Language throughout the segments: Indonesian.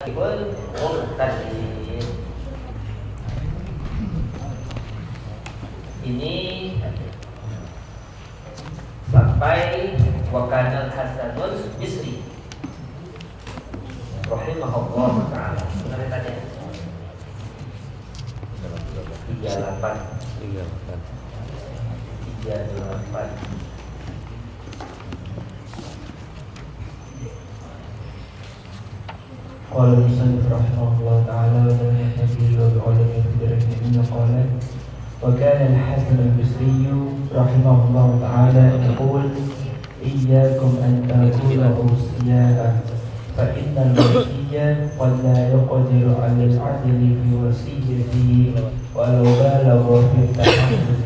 Ini sampai wakanal Hasanul Bisri rahimahullah ta'ala. Benar tadi 38. قال المصنف رحمه الله تعالى ولم يحتفل بعلماء الدرجين قال وكان الحسن البصري رحمه الله تعالى يقول إياكم أن تكونوا أوصياء فإن الوصي قد لا يقدر على العدل في وصيته ولو بالغ في التحدث.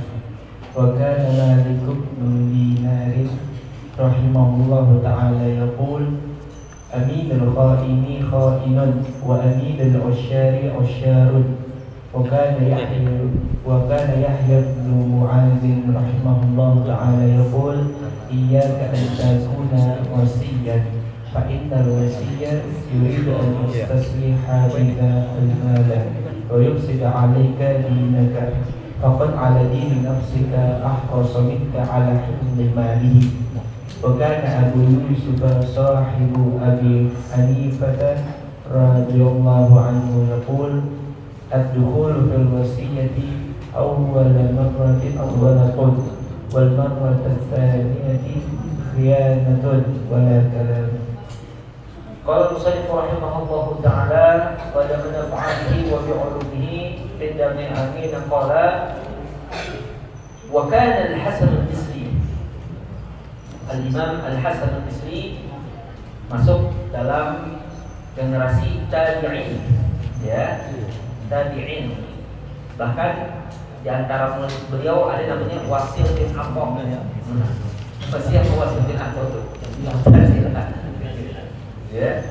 وكان مالك بن دينار رحمه الله تعالى يقول أمين الخائن خائن وأمين العشار عشار. وكان يحيى بن معاذ رحمه الله تعالى يقول إياك أن تكون وصيا فإن الوصي يريد أن يستصلح بك المال ويفسد عليك دينك فقد على دين نفسك أحرص منك على حفظ ماله. وكان أبو يوسف صاحب أبي حنيفة رضي الله عنه يقول الدخول في الوصية أول مرة أولة والمرة الثانية خيانة ولا كلام. قال المصنف رحمه الله تعالى قد من أفعاله وبعلومه في الجامع آمين قال وكان الحسن البصري Al-Imam Al-Hasan Al-Bisri masuk dalam generasi tabi'in, ya, tabi'in. Bahkan di antara murid beliau ada namanya Wasil bin Aqqa. Siapa Wasil bin Aqqa itu? Ya,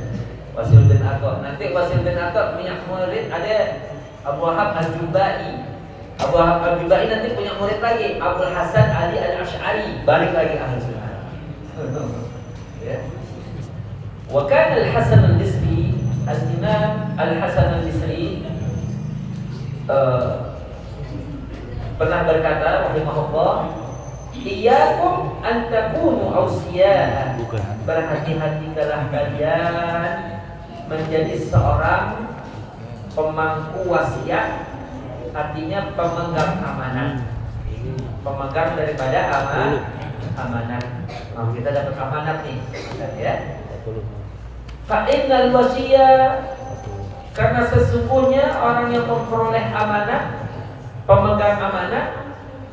Wasil bin Aqqa. Nanti Wasil bin Aqqa punya murid ada Abu Wahab Al-Jubai. Abu Wahab Al-Jubai nanti punya murid lagi Abdul Hasan Ali Al-Asy'ari. Balik lagi ahli sunnah. Ya. Wa kana Al-Hasan Al-Bisri, Al-Imam Al-Hasan Al-Bisri pernah berkata rahimahullah, iyyakum an takunu awsiya. Berhati-hatilah kalian menjadi seorang pemangku wasiat, artinya pemegang amanah. Pemegang daripada amanah. Nah, kita dapat amanat nih, ya. Fa innal wasiyya, karena sesungguhnya orang yang memperoleh amanah, pemegang amanah,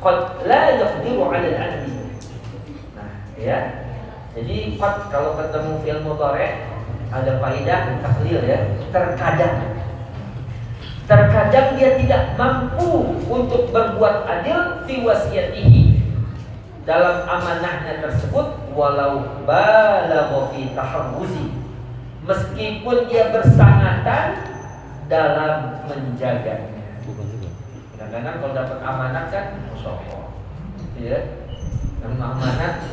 qad la yaqdiru 'ala al-'adli. Nah, ya. Jadi qad kalau ketemu fi'il mudhari' ada faedah taklil, ya. Terkadang dia tidak mampu untuk berbuat adil fi wasiyatihi, dalam amanahnya tersebut, walau balagha fi taharruzi, meskipun dia bersangatan dalam menjaganya. Kadang-kadang kalau dapat amanat kan musyawah, ya, yang amanat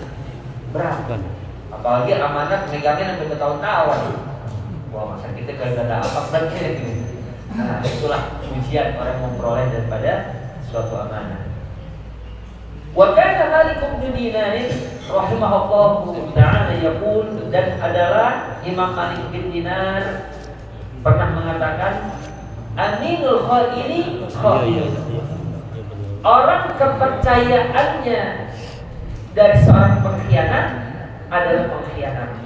berat, apalagi amanat megangnya sampai bertahun-tahun. Wah, masa kita kalau ada apa lagi? Nah, itulah ujian orang memperoleh daripada suatu amanah. Wa kana Malik bin Dinar rahimahullah ta'ala yaqul, dan adalah Imam Malik bin Dinar pernah mengatakan aminul khaini khain. Orang kepercayaannya dari seorang pengkhianat adalah pengkhianat.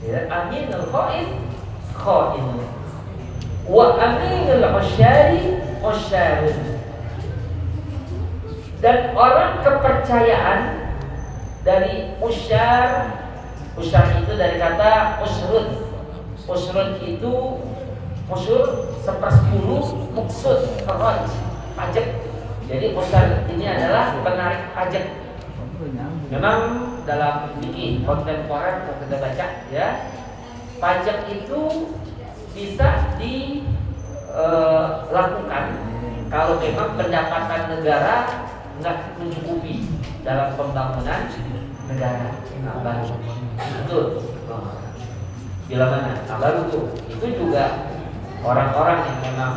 Ya, aminul khain khain. Wa aminul usyari usyarun. Dan orang kepercayaan dari usyar itu dari kata usrud. Usrud itu usyur 1/10 muksud kharaj, pajak. Jadi usyar ini adalah penarik pajak. Memang dalam fikih kontemporer kalau kita baca, ya, pajak itu bisa dilakukan kalau memang pendapatan negara nggak mencukupi dalam pembangunan negara. Nah, baru betul. bila mana? Nah baru tuh itu juga orang-orang yang memang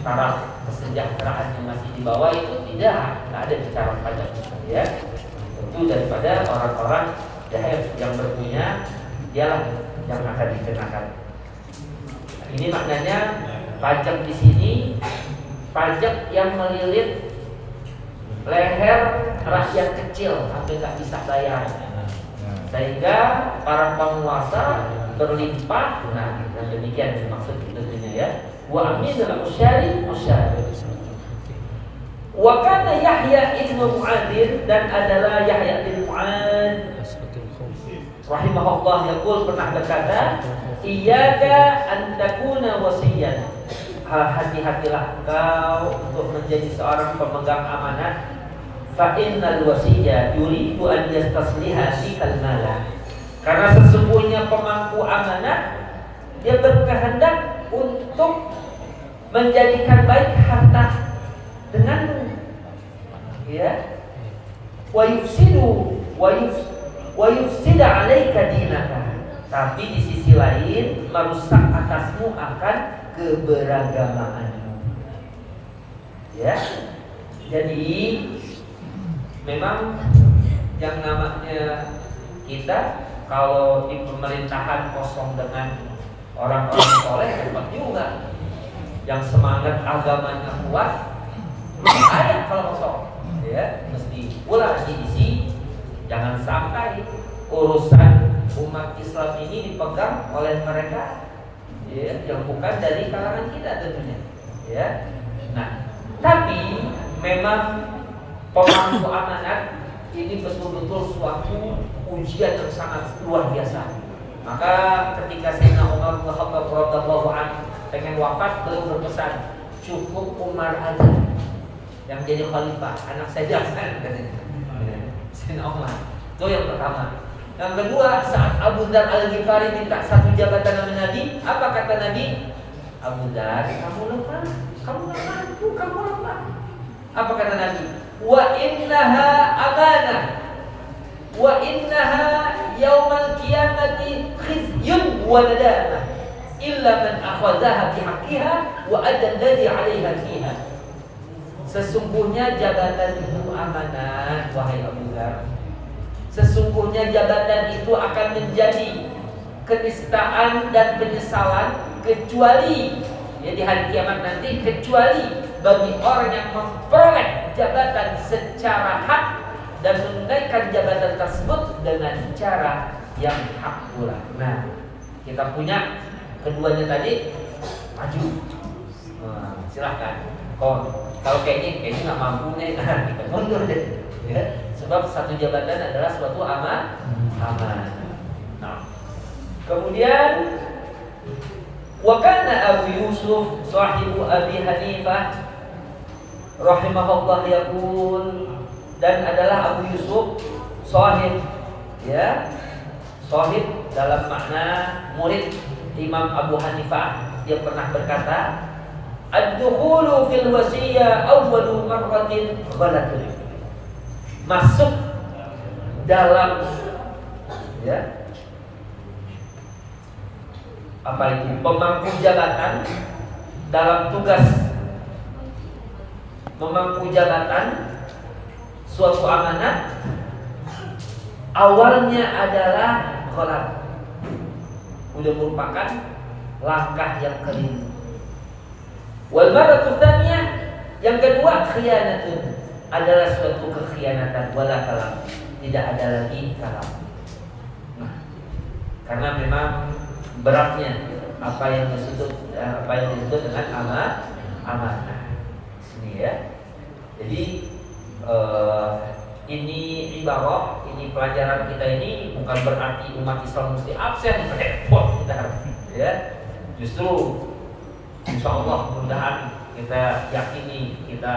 taraf kesejahteraan yang masih di bawah itu nggak ada bicara pajak ya. Tentu daripada orang-orang yang berpunya dialah yang akan dikenakan. Ini maknanya pajak di sini pajak yang melilit leher rakyat kecil sampai nggak bisa bayar, sehingga para penguasa berlimpah. Nah, yang demikian dimaksud tentunya ya. Wa aminul usyari usyari. Wa kana Yahya ibnu Mu'adz, dan adalah Yahya bin Mu'adz rahimahullah yaqul pernah berkata, iyyaka an takuna wasiyan. Hati-hatilah kau untuk menjadi seorang pemegang amanah. Fa innal wasiyya yuridu an yastasliha fikal mala. Karena sesungguhnya pemangku amanah dia berkehendak untuk menjadikan baik harta denganmu, ya. Wa yufsida 'alaika dinaka. Tapi di sisi lain merusak atasmu akan keberagamaanmu. Ya. Jadi memang yang namanya kita kalau di pemerintahan kosong dengan orang-orang soleh hebat juga, yang semangat agamanya kuat, bahaya kalau kosong. Ya, mesti pula diisi, jangan sampai urusan umat Islam ini dipegang oleh mereka ya, yang bukan dari kalangan kita tentunya. Ya, nah, tapi memang pemangku amanat ini betul-betul suatu ujian yang sangat luar biasa. Maka ketika Sayyidina Umar bin Khattab radhiyallahu anhu pengen wafat, beliau berpesan, cukup Umar aja yang jadi khalifah, anak saya jangan, katanya. Sayyidina Umar itu yang pertama. Yang kedua, saat Abu Dzar Al-Ghifari minta satu jabatan sama Nabi, apa kata Nabi? Abu Dzar, kamu lemah, kamu nggak mampu, kamu lemah. Apa kata Nabi? Wa innaha amanah, wa innaha yaumal qiyamati khizyun wa nadamah illa man akhadhaha bihaqqiha wa adda alladhi 'alaiha fiha. Sesungguhnya jabatan itu amanah, wahai Abu Dzar. Sesungguhnya jabatan itu akan menjadi kenistaan dan penyesalan kecuali ya di hari kiamat nanti, kecuali bagi orang yang memperoleh jabatan secara hak dan menunaikan jabatan tersebut dengan cara yang hak pula. Nah, kita punya keduanya tadi, maju. Nah, silahkan. Kalau kayaknya nggak mampu nih, kita mundur deh. Ya, sebab satu jabatan adalah suatu amanah. Nah, kemudian wa kana Abu Yusuf sahibu Abi Hanifah rahimahullah yaqul, dan adalah Abu Yusuf sahib, ya, sahib dalam makna murid Imam Abu Hanifah. Dia pernah berkata, ad-dukhulu fil wasiyya awwalu marratin ghalatun. Masuk dalam ya apa itu pemangku jabatan dalam tugas memangku jabatan suatu amanat, awalnya adalah ghalat, udah merupakan langkah yang keliru. Wal maratu tsaniyah, yang kedua khianatun, adalah suatu kekhianatan, wala kalam, tidak ada lagi kalam. Nah, karena memang beratnya apa yang disebut dengan amanah ini ya. Jadi ini ibarah, ini pelajaran kita ini bukan berarti umat Islam mesti absen, repot kita ya. Justru insya Allah mudah-mudahan kita yakini, kita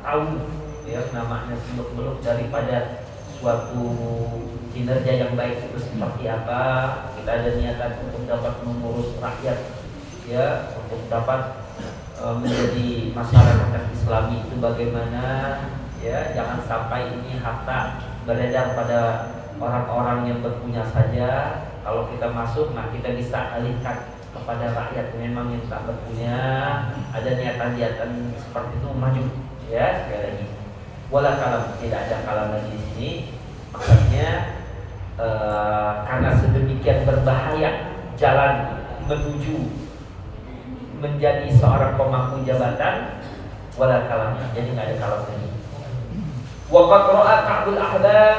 tahu ya namanya seluk-beluk daripada suatu kinerja yang baik itu seperti apa. Kita ada niatan untuk dapat mengurus rakyat ya, untuk dapat menjadi masyarakat Islami itu bagaimana ya. Jangan sampai ini harta beredar pada orang-orang yang berpunya saja, Kalau kita masuk, nah kita bisa alihkan kepada rakyat memang yang tak berpunya, ada niatan-niatan seperti itu maju, ya sekali lagi. Wala kalam, tidak ada kalam lagi di sini. Maksudnya karena sedemikian berbahaya jalan menuju menjadi seorang pemangku jabatan, wala kalam, jadi nggak ada kalam lagi. Wa qad ra'a Ka'bul Ahbar,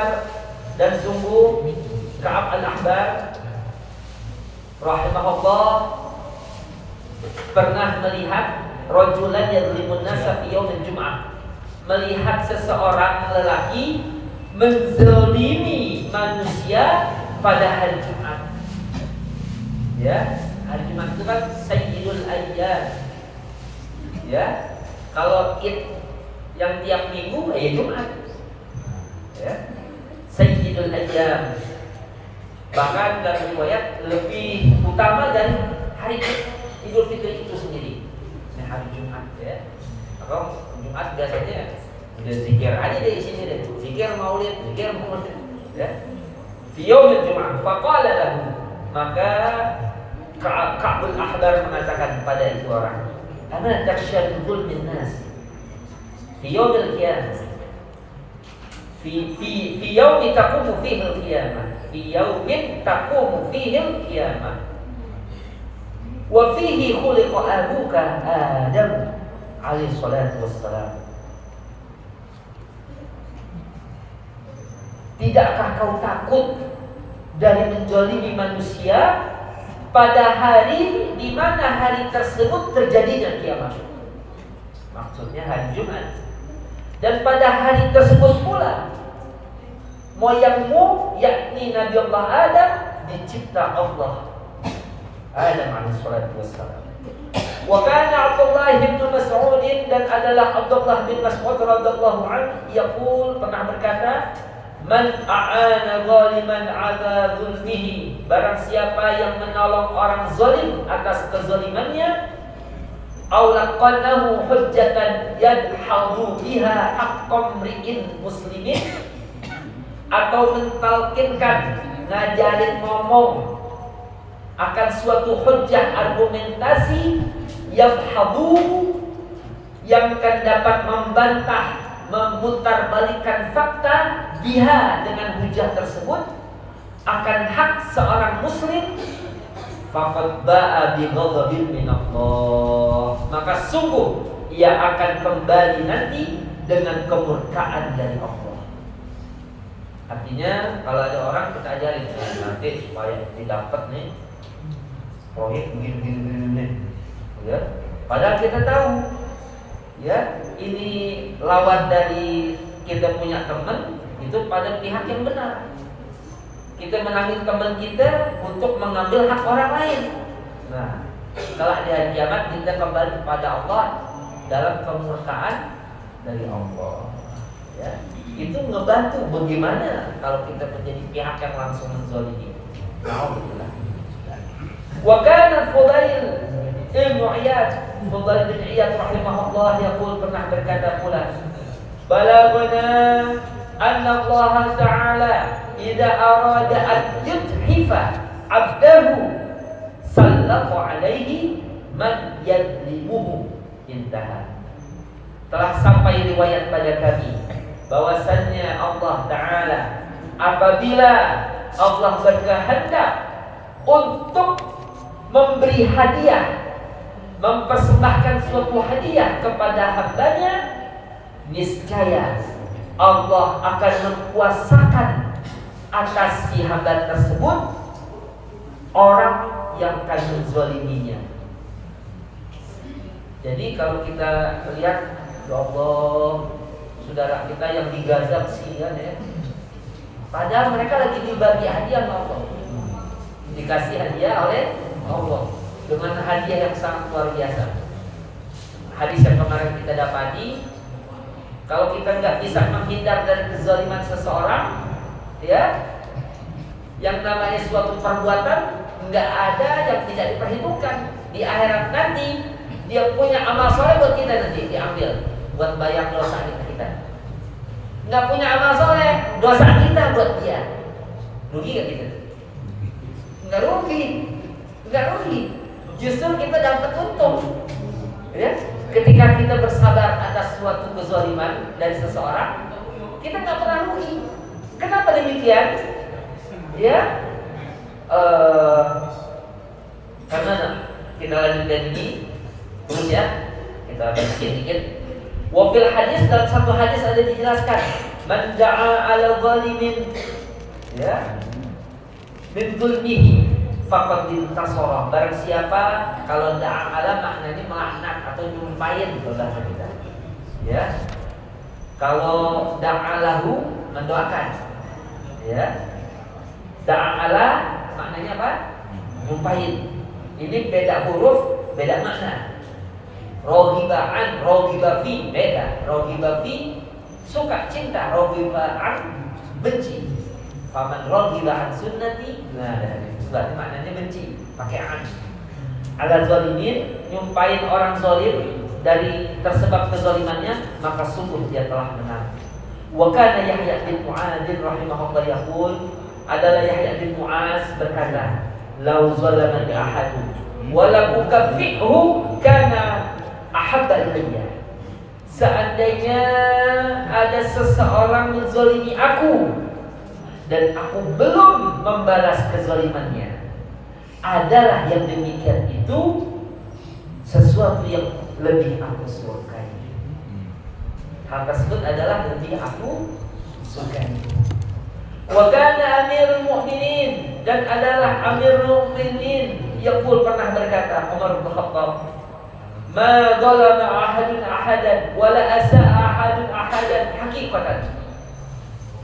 dan sungguh Ka'ab al-Ahbar rahimahullah pernah melihat rajulan yadhlimun nasa fi yaumil jum'ah, melihat seseorang lelaki menzalimi manusia pada hari Jumat. Ya, hari Jumat itu kan sayyidul ayyam. Ya, kalau Id yang tiap minggu ya Jumat. Ya, sayyidul ayyam. Bahkan dalam riwayat lebih utama dari hari Idul Fitri itu sendiri. Ini hari Jumat, ya. Kalau Jumat biasanya udah zikir aja deh di sini deh. Zikir maulid, ya. Fi yaumil Jumat faqala lahu, maka Ka'bul Ahbar mengatakan kepada itu orang, "Ana takhshal zulmin nas fi yaumil qiyamah." Fi yaumin taqumu fihi al-qiyamah, fi yaumin taqumu fihi al-qiyamah, wa fihi khuliqa abuka Adam alaihi salatu wassalam. Tidakkah kau takut dari menjolimi manusia pada hari di mana hari tersebut terjadinya kiamat? Maksudnya hari Jumat. Dan pada hari tersebut pula moyangmu, yakni Nabi Allah Adam, dicipta Allah Adam alaihi salatu wassalam. Wa kana Abdullah bin Mas'ud, dan adalah Abdullah bin Mas'ud radhiyallahu anhu yaqul, pernah berkata, "Man a'ana zaliman 'ala zulmihi", barang siapa yang menolong orang zalim atas kezalimannya, aw laqanahu hujjatan yadhadu biha haqqam ri'in muslimin, atau mentalkinkan, ngajarin ngomong akan suatu hujjah argumentasi, yadhadu, yang akan dapat membantah, memutarbalikkan fakta, biha, dengan hujjah tersebut, akan hak seorang muslim, faqad ba'a bi ghadabin min Allah, maka sungguh ia akan kembali nanti dengan kemurkaan dari Allah. Artinya kalau ada orang kita ajarin, nanti supaya didapat nih proyek begini, ya. Padahal kita tahu, ya, ini lawan dari kita punya teman itu pada pihak yang benar. Kita menangin teman kita untuk mengambil hak orang lain. Nah, setelah di hari kiamat kita kembali kepada Allah dalam kemurkaan dari Allah. Ya, itu ngebantu. Bagaimana kalau kita menjadi pihak yang langsung menzalimi? Alhamdulillah. Wa kana Fudail ibn Iyad, Fudail bin Iyad rahimahullah yaqul, pernah berkata pula, "Balagana anna Allah Ta'ala idza arada an yudhifa 'abdahu sallata 'alaihi man yadlimuhu." Intaha. Telah sampai riwayat pada kami bahwasannya Allah Ta'ala apabila Allah berkehendak untuk memberi hadiah, mempersembahkan suatu hadiah kepada hambanya, niscaya Allah akan mengkuasakan atas si hamba tersebut orang yang akan menzaliminya. Jadi kalau kita lihat, ya Allah, saudara kita yang di Gaza kesian, ya, padahal mereka lagi dibagi hadiah oleh Allah, dikasih hadiah oleh Allah dengan hadiah yang sangat luar biasa. Hadis yang kemarin kita dapati, kalau kita nggak bisa menghindar dari kezaliman seseorang, ya, yang namanya suatu perbuatan nggak ada yang tidak diperhitungkan di akhirat nanti. Dia punya amal soleh buat kita nanti diambil buat bayar dosa kita. Nggak punya amal soleh, dosa kita buat dia. Rugi nggak kita? Nggak rugi. Justru kita dapat untung. Ya, ketika kita bersabar atas suatu kezaliman dari seseorang, kita nggak pernah rugi. Kenapa demikian? Ya, karena kita lanjutkan ini terus ya, kita baca sedikit. Wafil hadis, dalam satu hadis ada dijelaskan, man da'a ala zalimin, ya, min zulmihi faqad intasara. Barang siapa kalau da'a ala maknanya melaknat atau nyumpahin kalau bahasa kita. Ya. Kalau da'a lahu mendoakan. Ya. Da'a ala maknanya apa? Nyumpahin. Ini beda huruf, beda makna. Rohiba'an, rohibafi beda. Rohibafi suka, cinta. Rohiba'an benci. Faman rohiba'an sunnati, nah berarti maknanya benci, pakai an. Ala zalimin, nyumpain orang zalim dari tersebab kezalimannya, maka sungguh dia telah menang. Wa kana Yahya bin Mu'adz rahimahullah yaqul, adalah Yahya bin Mu'adz berkata, "Lau zalamani ahadun wa lam ukaffihu kana ahabba ilayya." Seandainya ada seseorang menzalimi aku dan aku belum membalas kezalimannya, adalah yang demikian itu sesuatu yang lebih aku sukai. Hal tersebut adalah lebih aku sukai. Wa kana amirul mu'minin, dan adalah amirul mu'minin yaqul, pernah berkata Umar bin Khattab, ma zalama ahadun ahadan wa la asa'a ahadun ahadan haqiqatan.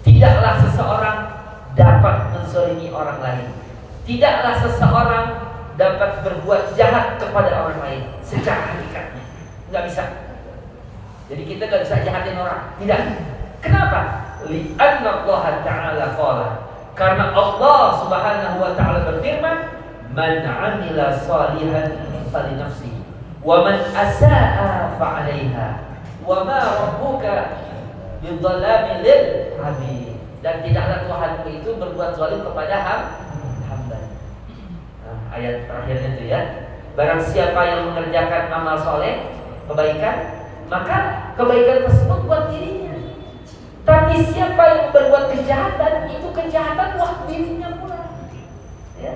Tidaklah seseorang dapat menzalimi orang lain. Tidaklah seseorang dapat berbuat jahat kepada orang lain secara hakikatnya. Nggak bisa. Jadi kita nggak bisa jahatin orang. Tidak. Kenapa? Li'anna Allah Ta'ala qala, karena Allah Subhanahu wa Ta'ala berfirman, man 'amila salihan falinafsi wa man asa'a fa'alaiha wa ma rabbuka bidzalamin lil 'abid. Dan tidaklah Tuhanmu itu berbuat zalim kepada hamba. Nah, ayat terakhirnya itu ya. Barang siapa yang mengerjakan amal soleh, kebaikan, maka kebaikan tersebut buat dirinya. Tapi siapa yang berbuat kejahatan, itu kejahatan buat dirinya pula. Ya.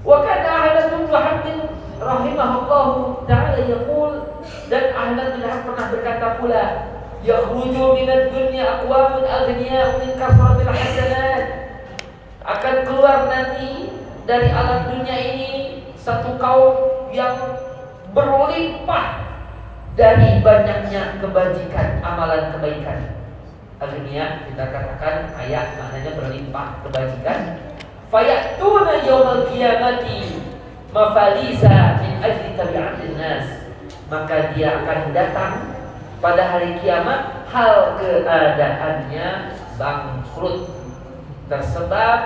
Wa kana Ahmad bin Muhammad rahimahullahu ta'ala yaqul, dan Ahmad bin Hanbal pernah berkata pula, yakhruju minad dunya aqwamun aghniya'un min kasratil hasanat. Akan keluar nanti dari alam dunia ini satu kaum yang berlimpah dari banyaknya kebajikan, amalan kebaikan. Aghniya kita katakan kaya, maknanya berlimpah kebajikan. Fayatuna yaumal qiyamati mafalisa min ajli tabi'atin nas. Maka dia akan datang pada hari kiamat hal keadaannya bangkrut tersebab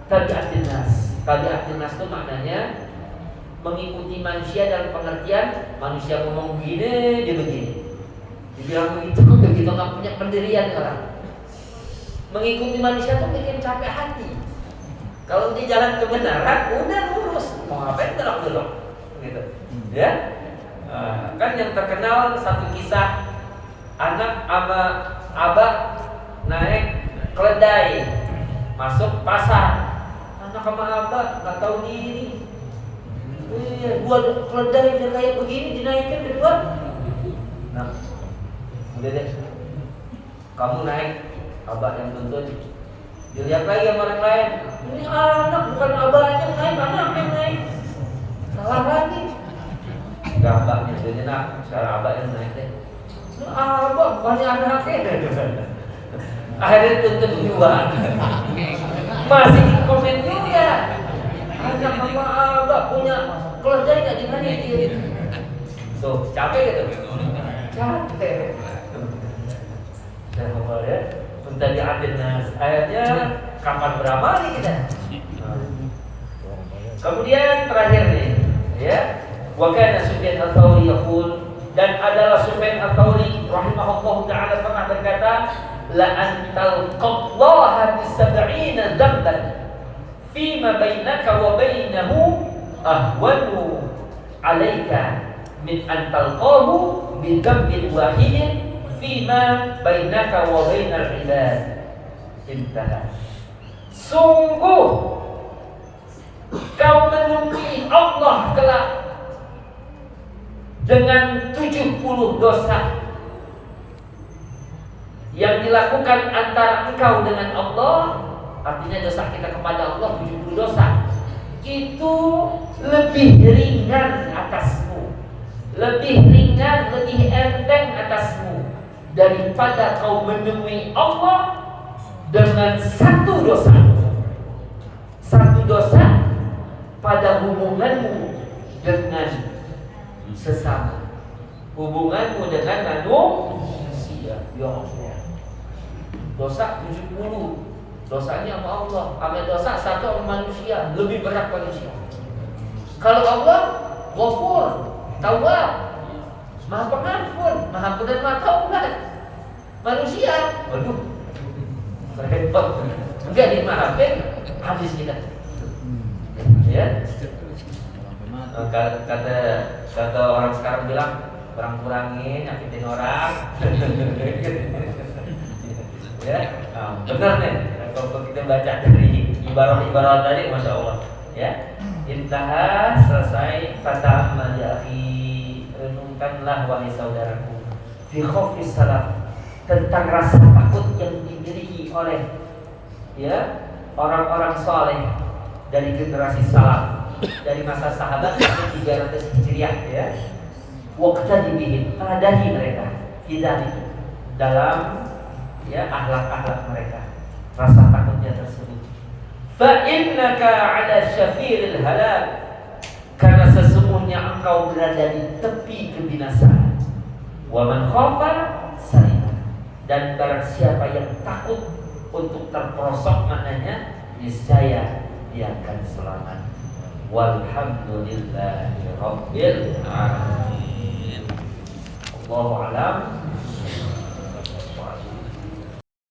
tabi'atin nas. Tabi'atin nas itu maknanya mengikuti manusia dalam pengertian manusia ngomong begini dia begini, dibilang begitu nggak punya pendirian orang. Mengikuti manusia tuh bikin capek hati. Kalau di jalan kebenaran udah lurus, mau ngapain belok-belok gitu ya. Kan yang terkenal satu kisah, anak sama abah naik keledai masuk pasar. Anak sama abah nggak tahu diri, dua keledai udah kayak begini dinaikin berdua. Nah, udah deh, kamu naik, abah yang tuntun. Dilihat lagi sama orang lain, ini anak bukan abahnya naik, anak yang naik. Salah lagi. Enggak, abahnya jadi nak, sekarang abah yang naik deh. Abah bukan anaknya. Akhirnya tuntun dua. Masih di komen juga. Anak sama abah punya keledai nggak dinaikin. Tuh, capek gitu. Capek. Dan ngomong ya, untuk diambil nas. Ayatnya kapan beramal nih kita? Kemudian terakhir nih, ya. Wa kana Sufyan Ats-Tsauri yaqul, dan adalah Sufyan Ats-Tsauri rahimahullahu taala pernah berkata, la antal qallaha bi 70 dzamban fima bainaka wa bainahu ahwanu 'alaika min an talqahu bi dhanbin wahidin fima bainaka wa bainal ibad. Intaha. Sungguh kau menemui Allah kelak dengan 70 dosa yang dilakukan antara engkau dengan Allah, artinya dosa kita kepada Allah 70 dosa, itu lebih ringan atasmu, lebih ringan, lebih enteng atasmu daripada kau menemui Allah dengan satu dosa. Satu dosa pada hubunganmu dengan sesama, hubunganmu dengan manusia. Ya Allah, dosa 70, dosanya sama Allah, sama dosa satu sama manusia, lebih berat manusia. Kalau Allah Ghafur, Tawwab, Maha Pengampun, Maha Pengampun dan Maha Taubat. Manusia, waduh, repot, enggak dimaafin, habis kita. Ya, kata orang sekarang bilang kurang-kurangin nyakitin orang. Ya, benar nih. Kalau kita baca dari ibarat-ibarat tadi, masya Allah. Ya, intaha, selesai. Fata'ammal ya akhi, renungkanlah wahai saudaraku, fi khaufis salaf, tentang rasa takut yang dimiliki oleh ya orang-orang saleh dari generasi salaf, dari masa sahabat sampai 300 Hijriah ya. Waqtadi bihim, tadani mereka tidak dalam ya akhlak-akhlak mereka, rasa takutnya tersebut. Fa innaka 'ala syafiril halak, karena sesungguhnya engkau berada di tepi kebinasaan. Wa man khafa salima, dan barang siapa yang takut untuk terperosok maknanya niscaya dia akan selamat. Walhamdulillahi rabbil alamin. Allahu a'lam.